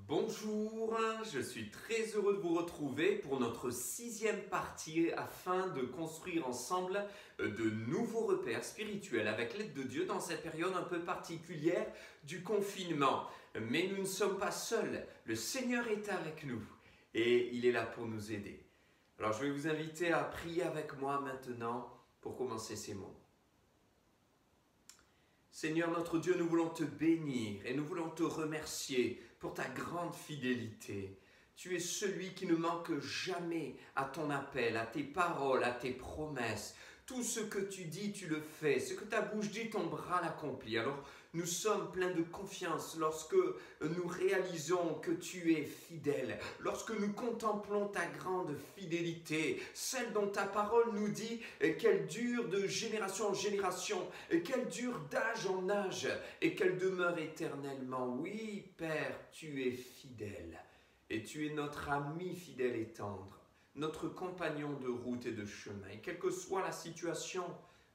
Bonjour, je suis très heureux de vous retrouver pour notre 6e partie afin de construire ensemble de nouveaux repères spirituels avec l'aide de Dieu dans cette période un peu particulière du confinement. Mais nous ne sommes pas seuls, le Seigneur est avec nous et il est là pour nous aider. Alors je vais vous inviter à prier avec moi maintenant pour commencer ces mots. Seigneur notre Dieu, nous voulons te bénir et nous voulons te remercier pour ta grande fidélité. Tu es celui qui ne manque jamais à ton appel, à tes paroles, à tes promesses. Tout ce que tu dis, tu le fais. Ce que ta bouche dit, ton bras l'accomplit. Alors nous sommes pleins de confiance lorsque nous réalisons que tu es fidèle, lorsque nous contemplons ta grande fidélité, celle dont ta parole nous dit qu'elle dure de génération en génération, qu'elle dure d'âge en âge et qu'elle demeure éternellement. Oui, Père, tu es fidèle et tu es notre ami fidèle et tendre, notre compagnon de route et de chemin. Et quelle que soit la situation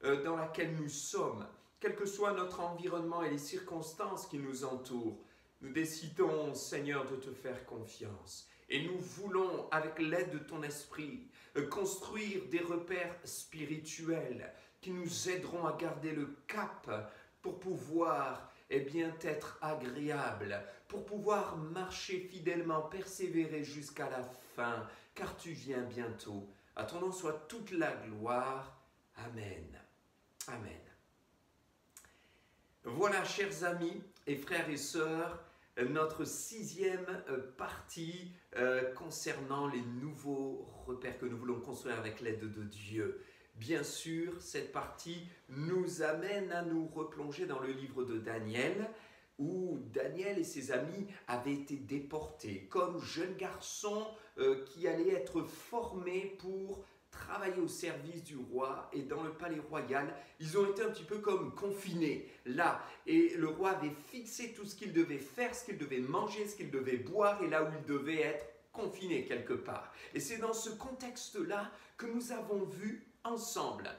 dans laquelle nous sommes, quel que soit notre environnement et les circonstances qui nous entourent, nous décidons, Seigneur, de te faire confiance. Et nous voulons, avec l'aide de ton esprit, construire des repères spirituels qui nous aideront à garder le cap pour pouvoir être agréables, pour pouvoir marcher fidèlement, persévérer jusqu'à la fin, car tu viens bientôt. À ton nom soit toute la gloire. Amen. Amen. Voilà, chers amis et frères et sœurs, notre 6e partie concernant les nouveaux repères que nous voulons construire avec l'aide de Dieu. Bien sûr, cette partie nous amène à nous replonger dans le livre de Daniel, où Daniel et ses amis avaient été déportés comme jeunes garçons qui allaient être formés pour travailler au service du roi. Et dans le palais royal, ils ont été un petit peu comme confinés là. Et le roi avait fixé tout ce qu'ils devaient faire, ce qu'ils devaient manger, ce qu'ils devaient boire, et là où ils devaient être confinés quelque part. Et c'est dans ce contexte-là que nous avons vu ensemble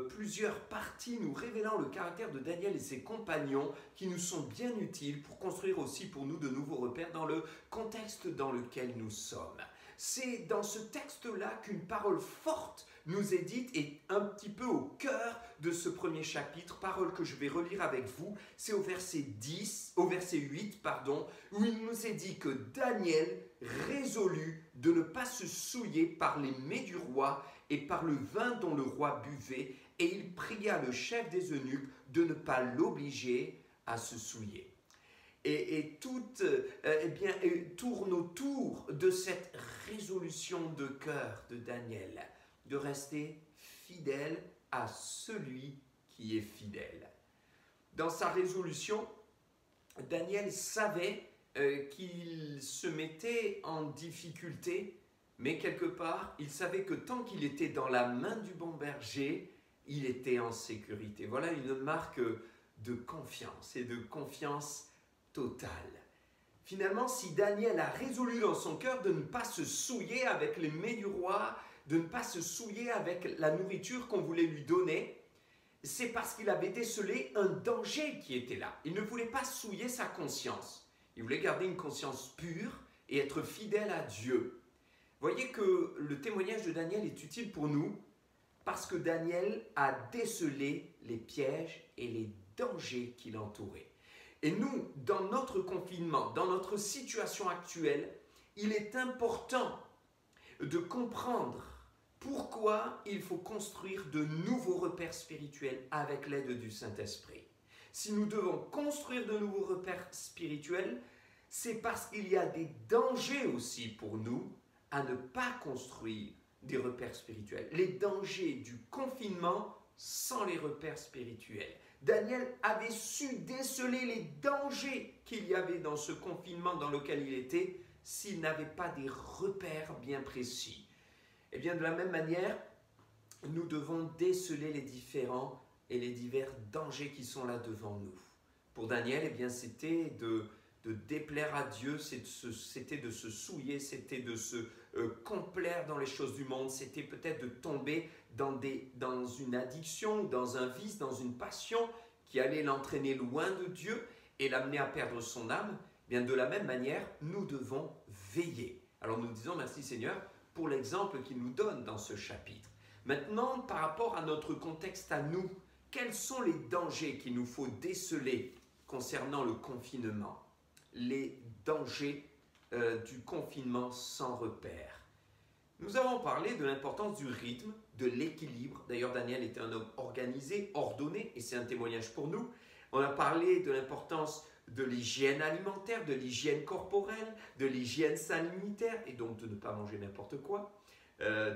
plusieurs parties nous révélant le caractère de Daniel et ses compagnons qui nous sont bien utiles pour construire aussi pour nous de nouveaux repères dans le contexte dans lequel nous sommes. C'est dans ce texte-là qu'une parole forte nous est dite et un petit peu au cœur de ce premier chapitre, parole que je vais relire avec vous, c'est au verset 8, où il nous est dit que Daniel résolut de ne pas se souiller par les mets du roi et par le vin dont le roi buvait, et il pria le chef des eunuques de ne pas l'obliger à se souiller. Et tout tourne autour de cette résolution de cœur de Daniel, de rester fidèle à celui qui est fidèle. Dans sa résolution, Daniel savait qu'il se mettait en difficulté, mais quelque part, il savait que tant qu'il était dans la main du bon berger, il était en sécurité. Voilà une marque de confiance et de confiance totale. Finalement, si Daniel a résolu dans son cœur de ne pas se souiller avec les mets du roi, de ne pas se souiller avec la nourriture qu'on voulait lui donner, c'est parce qu'il avait décelé un danger qui était là. Il ne voulait pas souiller sa conscience. Il voulait garder une conscience pure et être fidèle à Dieu. Voyez que le témoignage de Daniel est utile pour nous parce que Daniel a décelé les pièges et les dangers qui l'entouraient. Et nous, dans notre confinement, dans notre situation actuelle, il est important de comprendre pourquoi il faut construire de nouveaux repères spirituels avec l'aide du Saint-Esprit. Si nous devons construire de nouveaux repères spirituels, c'est parce qu'il y a des dangers aussi pour nous à ne pas construire des repères spirituels. Les dangers du confinement sans les repères spirituels. Daniel avait su déceler les dangers qu'il y avait dans ce confinement dans lequel il était s'il n'avait pas des repères bien précis. Et bien de la même manière, nous devons déceler les différents et les divers dangers qui sont là devant nous. Pour Daniel, c'était de déplaire à Dieu, c'était de se souiller, c'était de se complaire dans les choses du monde, c'était peut-être de tomber dans une addiction, dans un vice, dans une passion qui allait l'entraîner loin de Dieu et l'amener à perdre son âme. Bien, de la même manière, nous devons veiller. Alors nous disons merci Seigneur pour l'exemple qu'il nous donne dans ce chapitre. Maintenant, par rapport à notre contexte à nous, quels sont les dangers qu'il nous faut déceler concernant le confinement? Les dangers du confinement sans repère. Nous avons parlé de l'importance du rythme, de l'équilibre. D'ailleurs, Daniel était un homme organisé, ordonné, et c'est un témoignage pour nous. On a parlé de l'importance de l'hygiène alimentaire, de l'hygiène corporelle, de l'hygiène sanitaire, et donc de ne pas manger n'importe quoi.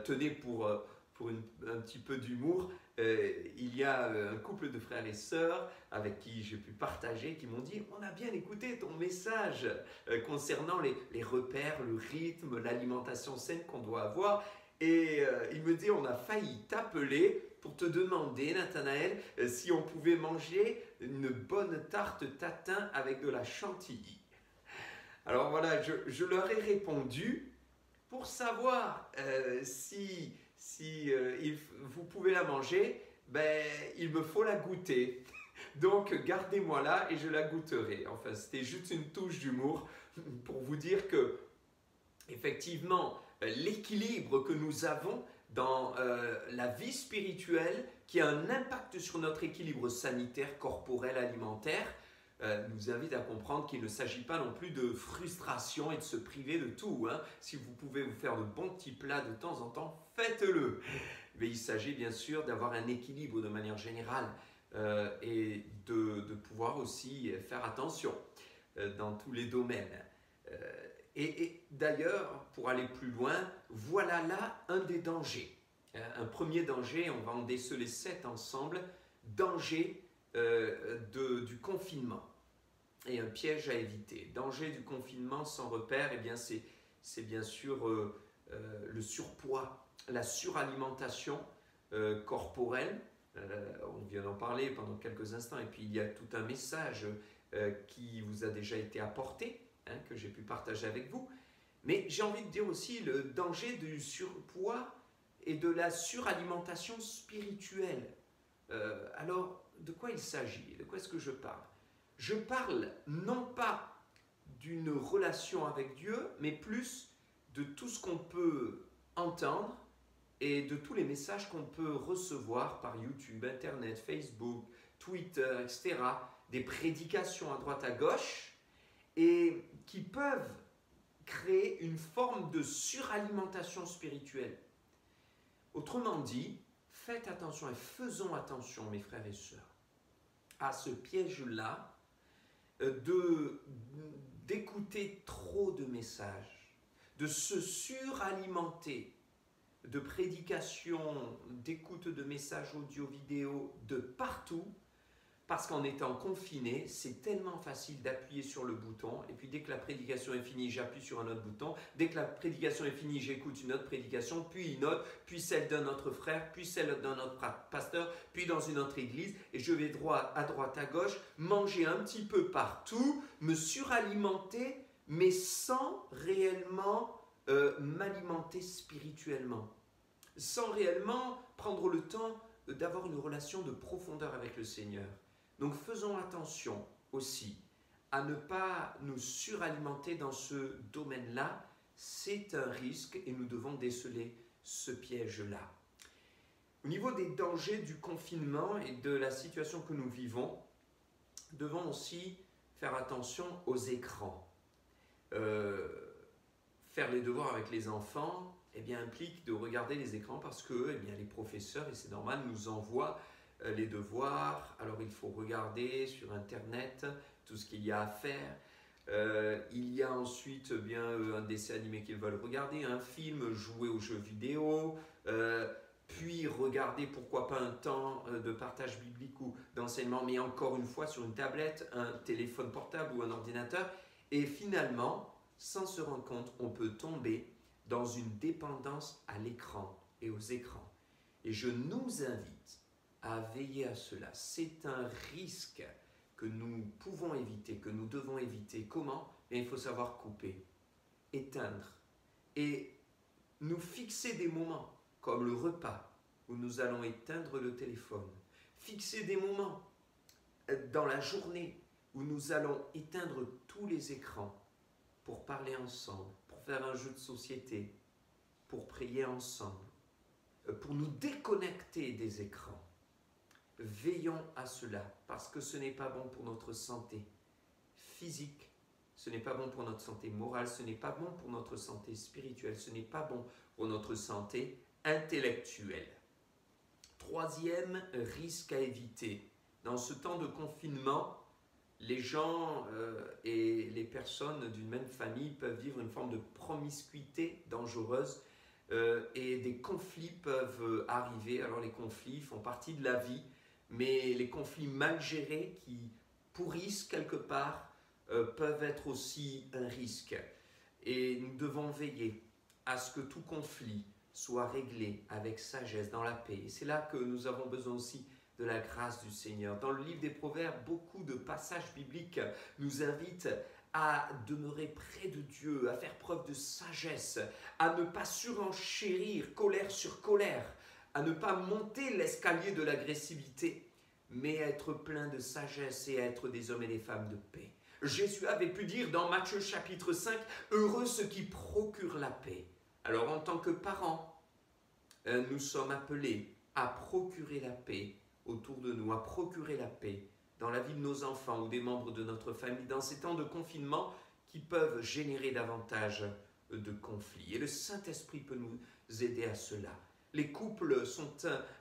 Tenez, pour un petit peu d'humour, il y a un couple de frères et sœurs avec qui j'ai pu partager, qui m'ont dit « On a bien écouté ton message concernant les repères, le rythme, l'alimentation saine qu'on doit avoir. » Et il me dit « On a failli t'appeler pour te demander, Nathanaël, si on pouvait manger une bonne tarte tatin avec de la chantilly. » Alors voilà, je leur ai répondu pour savoir si vous pouvez la manger, ben, il me faut la goûter. Donc gardez-moi là et je la goûterai. Enfin, c'était juste une touche d'humour pour vous dire que, effectivement, l'équilibre que nous avons dans la vie spirituelle, qui a un impact sur notre équilibre sanitaire, corporel, alimentaire, nous invite à comprendre qu'il ne s'agit pas non plus de frustration et de se priver de tout. Hein. Si vous pouvez vous faire de bons petits plats de temps en temps, faites-le. Mais il s'agit bien sûr d'avoir un équilibre de manière générale et de pouvoir aussi faire attention dans tous les domaines. Et d'ailleurs, pour aller plus loin, voilà là un des dangers. Un premier danger, on va en déceler 7 ensemble, danger du confinement. Et un piège à éviter. Danger du confinement sans repère, eh bien c'est bien sûr le surpoids, la suralimentation corporelle. On vient d'en parler pendant quelques instants. Et puis il y a tout un message qui vous a déjà été apporté, hein, que j'ai pu partager avec vous. Mais j'ai envie de dire aussi le danger du surpoids et de la suralimentation spirituelle. Alors, de quoi il s'agit? De quoi est-ce que je parle? Je parle non pas d'une relation avec Dieu, mais plus de tout ce qu'on peut entendre et de tous les messages qu'on peut recevoir par YouTube, Internet, Facebook, Twitter, etc. Des prédications à droite à gauche et qui peuvent créer une forme de suralimentation spirituelle. Autrement dit, faites attention et faisons attention, mes frères et sœurs, à ce piège-là d'écouter trop de messages, de se suralimenter de prédications, d'écoute de messages audio, vidéo, de partout, parce qu'en étant confiné, c'est tellement facile d'appuyer sur le bouton, et puis dès que la prédication est finie, j'appuie sur un autre bouton, dès que la prédication est finie, j'écoute une autre prédication, puis une autre, puis celle d'un autre frère, puis celle d'un autre pasteur, puis dans une autre église, et je vais droit à gauche, manger un petit peu partout, me suralimenter, mais sans réellement m'alimenter spirituellement, sans réellement prendre le temps d'avoir une relation de profondeur avec le Seigneur. Donc faisons attention aussi à ne pas nous suralimenter dans ce domaine-là. C'est un risque et nous devons déceler ce piège-là. Au niveau des dangers du confinement et de la situation que nous vivons, nous devons aussi faire attention aux écrans. Faire les devoirs avec les enfants implique de regarder les écrans parce que les professeurs, et c'est normal, nous envoient les devoirs. Alors il faut regarder sur Internet tout ce qu'il y a à faire. Il y a ensuite un dessin animé qu'ils veulent regarder, un film, jouer aux jeux vidéo, puis regarder pourquoi pas un temps de partage biblique ou d'enseignement, mais encore une fois sur une tablette, un téléphone portable ou un ordinateur. Et finalement, sans se rendre compte, on peut tomber dans une dépendance à l'écran et aux écrans. Et je nous invite à veiller à cela. C'est un risque que nous pouvons éviter, que nous devons éviter. Comment? Il faut savoir couper, éteindre et nous fixer des moments comme le repas où nous allons éteindre le téléphone. Fixer des moments dans la journée où nous allons éteindre tous les écrans pour parler ensemble, pour faire un jeu de société, pour prier ensemble, pour nous déconnecter des écrans. Veillons à cela, parce que ce n'est pas bon pour notre santé physique, ce n'est pas bon pour notre santé morale, ce n'est pas bon pour notre santé spirituelle, ce n'est pas bon pour notre santé intellectuelle. Troisième risque à éviter. Dans ce temps de confinement, les gens et les personnes d'une même famille peuvent vivre une forme de promiscuité dangereuse et des conflits peuvent arriver. Alors les conflits font partie de la vie, mais les conflits mal gérés qui pourrissent quelque part peuvent être aussi un risque. Et nous devons veiller à ce que tout conflit soit réglé avec sagesse, dans la paix. Et c'est là que nous avons besoin aussi de la grâce du Seigneur. Dans le livre des Proverbes, beaucoup de passages bibliques nous invitent à demeurer près de Dieu, à faire preuve de sagesse, à ne pas surenchérir colère sur colère, à ne pas monter l'escalier de l'agressivité, mais à être plein de sagesse et à être des hommes et des femmes de paix. Jésus avait pu dire dans Matthieu chapitre 5, « Heureux ceux qui procurent la paix ». Alors en tant que parents, nous sommes appelés à procurer la paix autour de nous, à procurer la paix dans la vie de nos enfants ou des membres de notre famille, dans ces temps de confinement qui peuvent générer davantage de conflits. Et le Saint-Esprit peut nous aider à cela. Les couples sont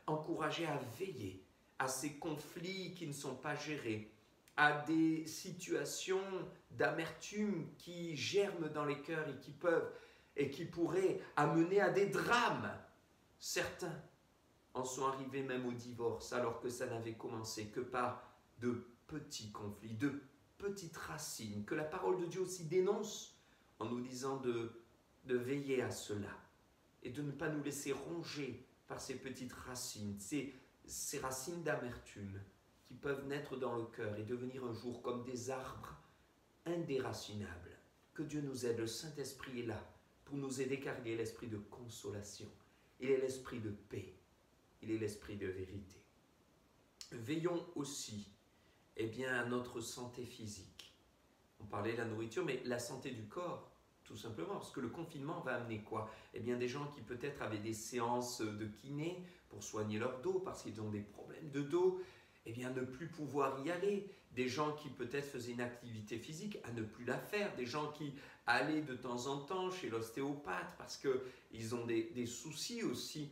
encouragés à veiller à ces conflits qui ne sont pas gérés, à des situations d'amertume qui germent dans les cœurs et qui pourraient amener à des drames. Certains en sont arrivés même au divorce alors que ça n'avait commencé que par de petits conflits, de petites racines, que la parole de Dieu aussi dénonce en nous disant de veiller à cela et de ne pas nous laisser ronger par ces petites racines, ces racines d'amertume qui peuvent naître dans le cœur et devenir un jour comme des arbres indéracinables. Que Dieu nous aide, le Saint-Esprit est là pour nous aider car il est l'esprit de consolation, il est l'esprit de paix, il est l'esprit de vérité. Veillons aussi à notre santé physique. On parlait de la nourriture, mais la santé du corps, tout simplement, parce que le confinement va amener quoi? Des gens qui peut-être avaient des séances de kiné pour soigner leur dos parce qu'ils ont des problèmes de dos, ne plus pouvoir y aller. Des gens qui peut-être faisaient une activité physique à ne plus la faire. Des gens qui allaient de temps en temps chez l'ostéopathe parce qu'ils ont des soucis aussi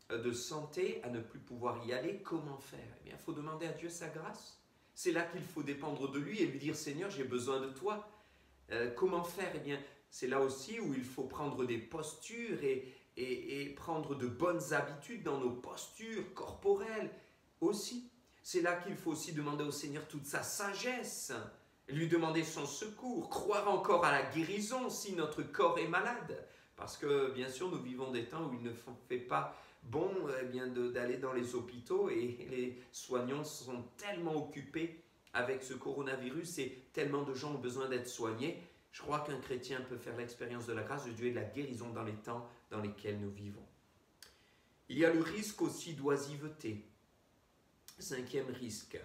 de santé à ne plus pouvoir y aller. Comment faire? Il faut demander à Dieu sa grâce. C'est là qu'il faut dépendre de lui et lui dire « Seigneur, j'ai besoin de toi ». Comment faire? C'est là aussi où il faut prendre des postures et prendre de bonnes habitudes dans nos postures corporelles aussi. C'est là qu'il faut aussi demander au Seigneur toute sa sagesse, lui demander son secours, croire encore à la guérison si notre corps est malade. Parce que bien sûr, nous vivons des temps où il ne fait pas bon d'aller dans les hôpitaux et les soignants sont tellement occupés avec ce coronavirus et tellement de gens ont besoin d'être soignés. Je crois qu'un chrétien peut faire l'expérience de la grâce de Dieu et de la guérison dans les temps dans lesquels nous vivons. Il y a le risque aussi d'oisiveté. Cinquième risque,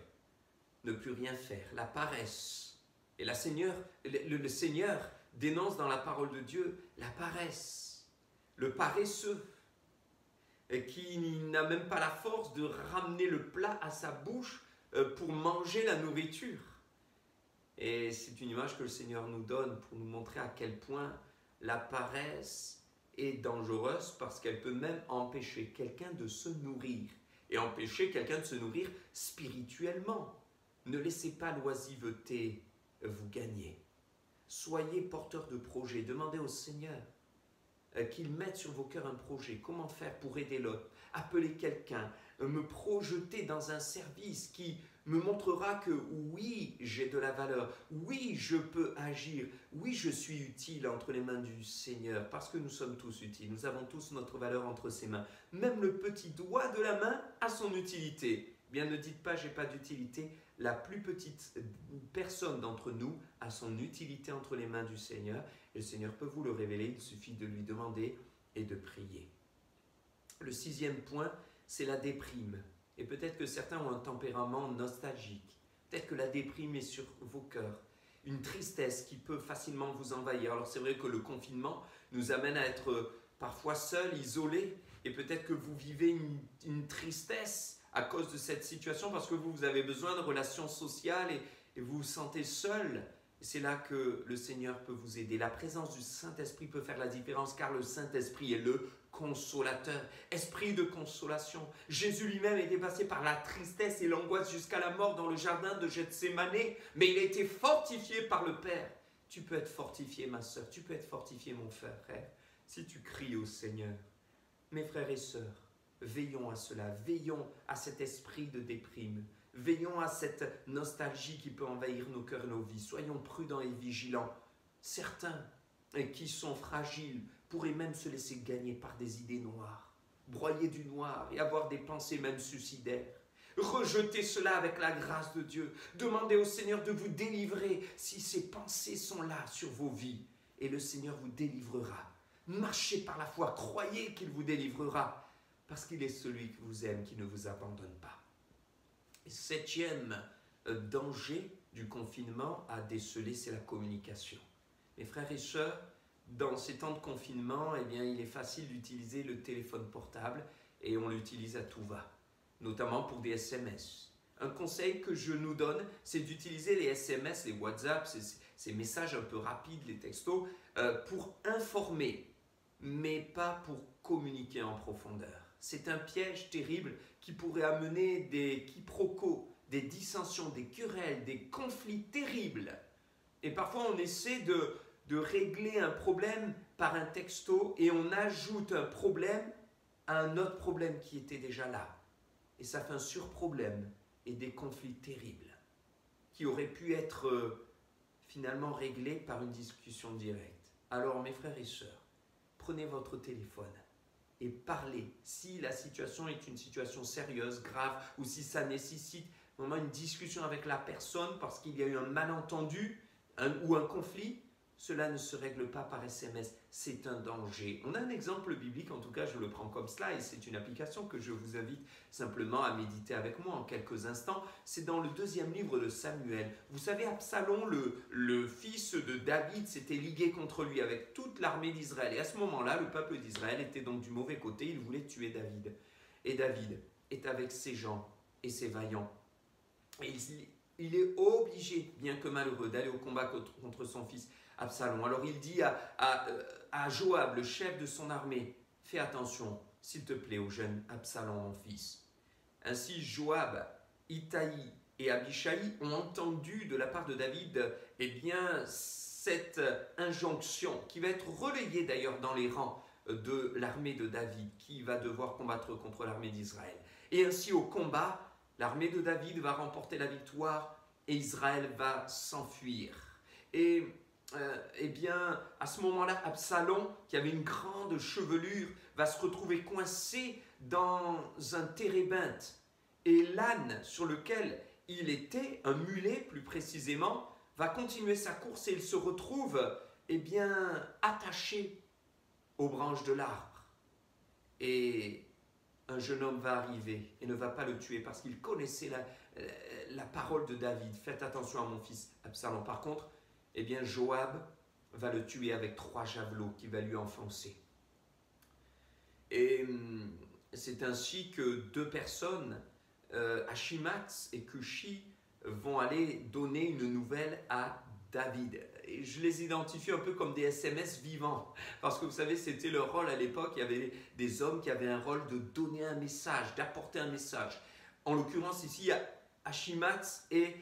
ne plus rien faire, la paresse. Et le Seigneur dénonce dans la parole de Dieu la paresse, le paresseux, qui n'a même pas la force de ramener le plat à sa bouche pour manger la nourriture. Et c'est une image que le Seigneur nous donne pour nous montrer à quel point la paresse est dangereuse parce qu'elle peut même empêcher quelqu'un de se nourrir et empêcher quelqu'un de se nourrir spirituellement. Ne laissez pas l'oisiveté vous gagner. Soyez porteurs de projets. Demandez au Seigneur qu'il mette sur vos cœurs un projet. Comment faire pour aider l'autre? Appeler quelqu'un, me projeter dans un service qui me montrera que oui, j'ai de la valeur, oui, je peux agir, oui, je suis utile entre les mains du Seigneur, parce que nous sommes tous utiles, nous avons tous notre valeur entre ses mains. Même le petit doigt de la main a son utilité. Bien, ne dites pas, j'ai pas d'utilité. La plus petite personne d'entre nous a son utilité entre les mains du Seigneur, et le Seigneur peut vous le révéler, il suffit de lui demander et de prier. Le sixième point, c'est la déprime. Et peut-être que certains ont un tempérament nostalgique. Peut-être que la déprime est sur vos cœurs. Une tristesse qui peut facilement vous envahir. Alors c'est vrai que le confinement nous amène à être parfois seuls, isolés. Et peut-être que vous vivez une tristesse à cause de cette situation parce que vous avez besoin de relations sociales et vous vous sentez seul. C'est là que le Seigneur peut vous aider. La présence du Saint-Esprit peut faire la différence car le Saint-Esprit est le consolateur, esprit de consolation. Jésus lui-même était passé par la tristesse et l'angoisse jusqu'à la mort dans le jardin de Gethsémane, mais il a été fortifié par le Père. Tu peux être fortifié, ma sœur, tu peux être fortifié, mon frère, si tu cries au Seigneur. Mes frères et sœurs, veillons à cela, veillons à cet esprit de déprime. Veillons à cette nostalgie qui peut envahir nos cœurs et nos vies. Soyons prudents et vigilants. Certains qui sont fragiles pourraient même se laisser gagner par des idées noires, broyer du noir et avoir des pensées même suicidaires. Rejetez cela avec la grâce de Dieu. Demandez au Seigneur de vous délivrer si ces pensées sont là sur vos vies. Et le Seigneur vous délivrera. Marchez par la foi, croyez qu'il vous délivrera, parce qu'il est celui qui vous aime, qui ne vous abandonne pas. Et septième danger du confinement à déceler, c'est la communication. Mes frères et sœurs, dans ces temps de confinement, eh bien, il est facile d'utiliser le téléphone portable et on l'utilise à tout va, notamment pour des SMS. Un conseil que je nous donne, c'est d'utiliser les SMS, les WhatsApp, ces messages un peu rapides, les textos, pour informer, mais pas pour communiquer en profondeur. C'est un piège terrible qui pourrait amener des quiproquos, des dissensions, des querelles, des conflits terribles. Et parfois on essaie de régler un problème par un texto et on ajoute un problème à un autre problème qui était déjà là. Et ça fait un surproblème et des conflits terribles qui auraient pu être finalement réglés par une discussion directe. Alors mes frères et sœurs, prenez votre téléphone et parlez. Si la situation est une situation sérieuse, grave, ou si ça nécessite vraiment une discussion avec la personne parce qu'il y a eu un malentendu ou un conflit, cela ne se règle pas par SMS. C'est un danger. On a un exemple biblique, en tout cas je le prends comme cela, et c'est une application que je vous invite simplement à méditer avec moi en quelques instants. C'est dans le 2e livre de Samuel. Vous savez, Absalom, le fils de David, s'était ligué contre lui avec toute l'armée d'Israël. Et à ce moment-là, le peuple d'Israël était donc du mauvais côté, il voulait tuer David. Et David est avec ses gens et ses vaillants. Et il est obligé, bien que malheureux, d'aller au combat contre son fils Absalom. Alors il dit à Joab, le chef de son armée, « Fais attention, s'il te plaît, au jeune Absalom, mon fils. » Ainsi Joab, Itaï et Abishai ont entendu de la part de David cette injonction qui va être relayée d'ailleurs dans les rangs de l'armée de David qui va devoir combattre contre l'armée d'Israël. Et ainsi au combat, l'armée de David va remporter la victoire et Israël va s'enfuir. Et à ce moment-là, Absalom, qui avait une grande chevelure, va se retrouver coincé dans un térébinthe. Et l'âne sur lequel il était, un mulet plus précisément, va continuer sa course et il se retrouve attaché aux branches de l'arbre. Et un jeune homme va arriver et ne va pas le tuer parce qu'il connaissait la parole de David. Faites attention à mon fils Absalom. Par contre, Joab va le tuer avec 3 javelots qu'il va lui enfoncer. Et c'est ainsi que 2 personnes, Achimath et Cushi, vont aller donner une nouvelle à David. Et je les identifie un peu comme des SMS vivants, parce que vous savez, c'était leur rôle à l'époque. Il y avait des hommes qui avaient un rôle de donner un message, d'apporter un message. En l'occurrence ici, il y a Achimath et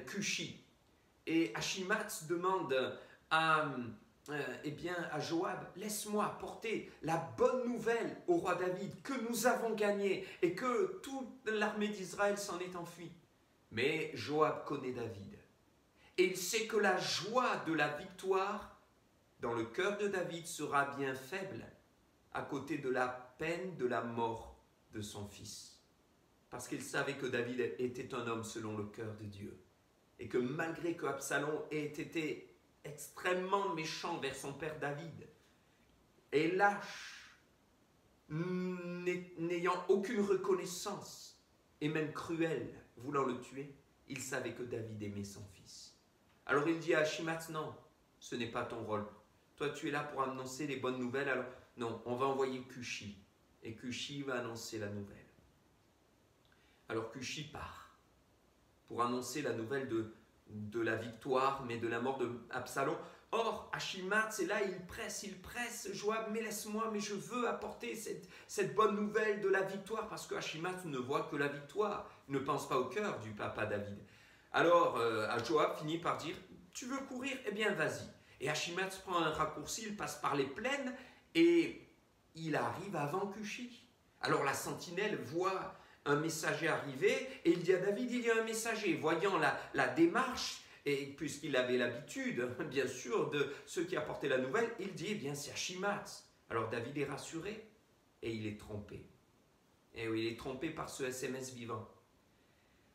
Cushi. Et Achimath demande à Joab, laisse-moi porter la bonne nouvelle au roi David que nous avons gagné et que toute l'armée d'Israël s'en est enfuie. Mais Joab connaît David et il sait que la joie de la victoire dans le cœur de David sera bien faible à côté de la peine de la mort de son fils. Parce qu'il savait que David était un homme selon le cœur de Dieu. Et que malgré que Absalom ait été extrêmement méchant vers son père David, et lâche, n'ayant aucune reconnaissance, et même cruel, voulant le tuer, il savait que David aimait son fils. Alors il dit à Achimath, non, ce n'est pas ton rôle. Toi, tu es là pour annoncer les bonnes nouvelles. Alors non, on va envoyer Cushi. Et Cushi va annoncer la nouvelle. Alors Cushi part pour annoncer la nouvelle de la victoire, mais de la mort de Absalom. Or, Achimath, c'est là, il presse, Joab, mais laisse-moi, mais je veux apporter cette bonne nouvelle de la victoire, parce que Achimath ne voit que la victoire, il ne pense pas au cœur du papa David. Alors, Joab finit par dire, tu veux courir? Eh bien, vas-y. Et Achimath prend un raccourci, il passe par les plaines, et il arrive avant Cushi. Alors, la sentinelle voit un messager arriver, et il dit à David, il y a un messager. Voyant la démarche, et puisqu'il avait l'habitude, bien sûr, de ceux qui apportaient la nouvelle, il dit, eh bien, c'est Achimath. Alors David est rassuré, et il est trompé. Et oui, il est trompé par ce SMS vivant.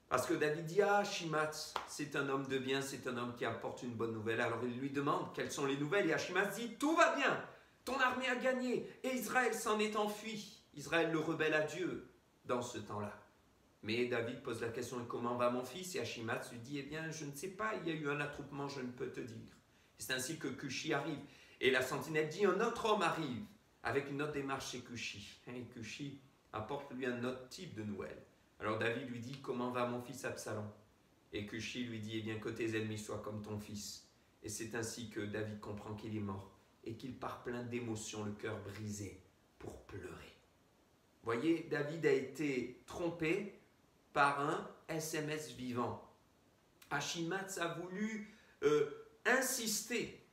Parce que David dit, ah, Achimath, c'est un homme de bien, c'est un homme qui apporte une bonne nouvelle. Alors il lui demande quelles sont les nouvelles, et Achimath dit, tout va bien, ton armée a gagné, et Israël s'en est enfui. Israël le rebelle à Dieu dans ce temps-là. Mais David pose la question, comment va mon fils? Et Achimath lui dit, eh bien, je ne sais pas, il y a eu un attroupement, je ne peux te dire. C'est ainsi que Cushi arrive. Et la sentinelle dit, un autre homme arrive, avec une autre démarche chez Cushi. Et Cushi apporte lui un autre type de nouvelle. Alors David lui dit, comment va mon fils Absalom? Et Cushi lui dit, eh bien, que tes ennemis soient comme ton fils. Et c'est ainsi que David comprend qu'il est mort, et qu'il part plein d'émotions, le cœur brisé, pour pleurer. Voyez, David a été trompé par un SMS vivant. Achimath a voulu insister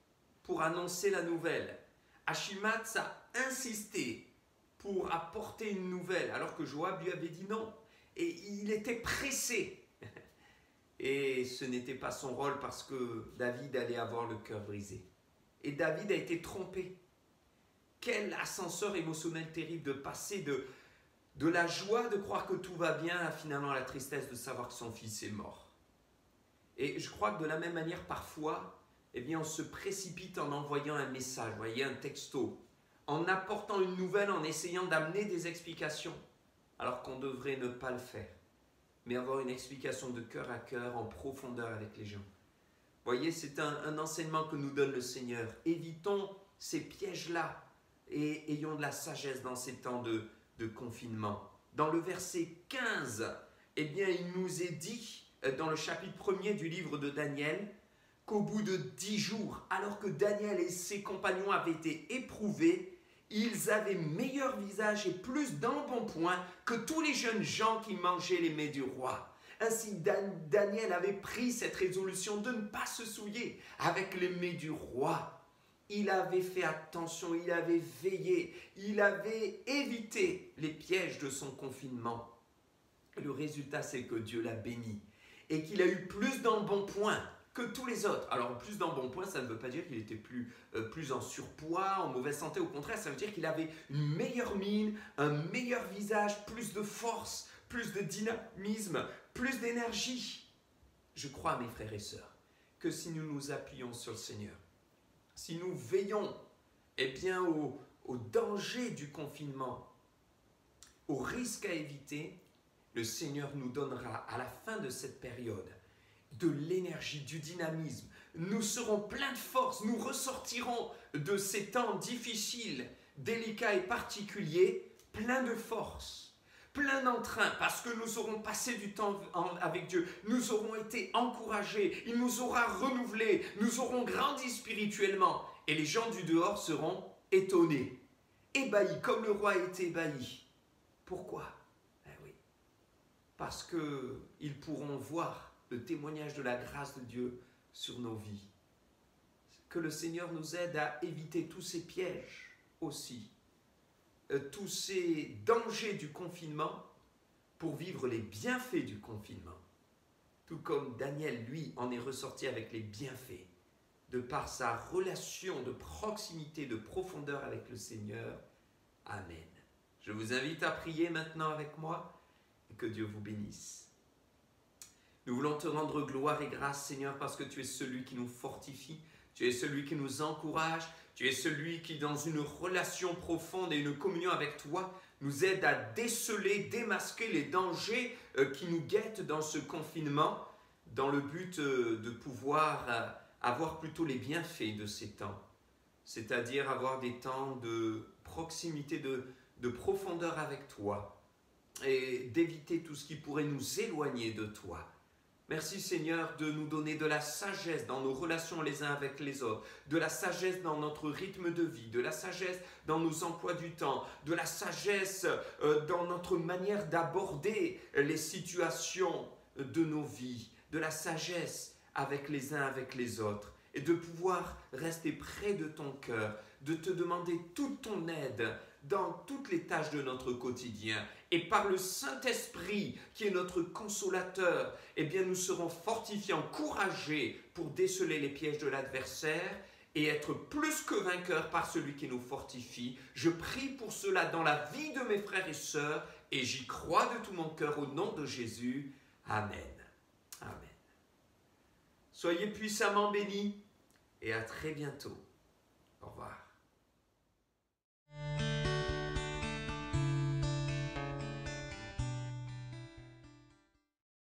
pour annoncer la nouvelle. Achimath a insisté pour apporter une nouvelle, alors que Joab lui avait dit non. Et il était pressé. Et ce n'était pas son rôle parce que David allait avoir le cœur brisé. Et David a été trompé. Quel ascenseur émotionnel terrible de passer de la joie de croire que tout va bien à finalement la tristesse de savoir que son fils est mort. Et je crois que de la même manière, parfois, eh bien, on se précipite en envoyant un message, voyez, un texto, en apportant une nouvelle, en essayant d'amener des explications, alors qu'on devrait ne pas le faire, mais avoir une explication de cœur à cœur, en profondeur avec les gens. Voyez, c'est un enseignement que nous donne le Seigneur. Évitons ces pièges-là et ayons de la sagesse dans ces temps de confinement. Dans le verset 15, eh bien, il nous est dit, dans le chapitre 1er du livre de Daniel, qu'au bout de 10 jours, alors que Daniel et ses compagnons avaient été éprouvés, ils avaient meilleur visage et plus d'embonpoint que tous les jeunes gens qui mangeaient les mets du roi. Ainsi, Daniel avait pris cette résolution de ne pas se souiller avec les mets du roi. Il avait fait attention, il avait veillé, il avait évité les pièges de son confinement. Et le résultat, c'est que Dieu l'a béni et qu'il a eu plus d'embonpoint que tous les autres. Alors, plus d'embonpoint, ça ne veut pas dire qu'il était plus en surpoids, en mauvaise santé. Au contraire, ça veut dire qu'il avait une meilleure mine, un meilleur visage, plus de force, plus de dynamisme, plus d'énergie. Je crois, mes frères et sœurs, que si nous nous appuyons sur le Seigneur, si nous veillons eh bien, au danger du confinement, au risque à éviter, le Seigneur nous donnera à la fin de cette période de l'énergie, du dynamisme. Nous serons pleins de force, nous ressortirons de ces temps difficiles, délicats et particuliers, pleins de force, pleins d'entrain, parce que nous aurons passé du temps avec Dieu, nous aurons été encouragés, il nous aura renouvelés, nous aurons grandi spirituellement, et les gens du dehors seront étonnés, ébahis, comme le roi était ébahi. Pourquoi? Oui, parce qu'ils pourront voir le témoignage de la grâce de Dieu sur nos vies. Que le Seigneur nous aide à éviter tous ces pièges aussi, tous ces dangers du confinement pour vivre les bienfaits du confinement. Tout comme Daniel, lui, en est ressorti avec les bienfaits de par sa relation de proximité, de profondeur avec le Seigneur. Amen. Je vous invite à prier maintenant avec moi et que Dieu vous bénisse. Nous voulons te rendre gloire et grâce, Seigneur, parce que tu es celui qui nous fortifie, tu es celui qui nous encourage, tu es celui qui, dans une relation profonde et une communion avec toi, nous aide à déceler, démasquer les dangers qui nous guettent dans ce confinement. dans le but de pouvoir avoir plutôt les bienfaits de ces temps, c'est-à-dire avoir des temps de proximité, de profondeur avec toi et d'éviter tout ce qui pourrait nous éloigner de toi. Merci Seigneur de nous donner de la sagesse dans nos relations les uns avec les autres, de la sagesse dans notre rythme de vie, de la sagesse dans nos emplois du temps, de la sagesse dans notre manière d'aborder les situations de nos vies, de la sagesse avec les uns avec les autres et de pouvoir rester près de ton cœur, de te demander toute ton aide dans toutes les tâches de notre quotidien. Et par le Saint-Esprit, qui est notre consolateur, eh bien nous serons fortifiés, encouragés pour déceler les pièges de l'adversaire et être plus que vainqueurs par celui qui nous fortifie. Je prie pour cela dans la vie de mes frères et sœurs et j'y crois de tout mon cœur au nom de Jésus. Amen. Amen. Soyez puissamment bénis et à très bientôt.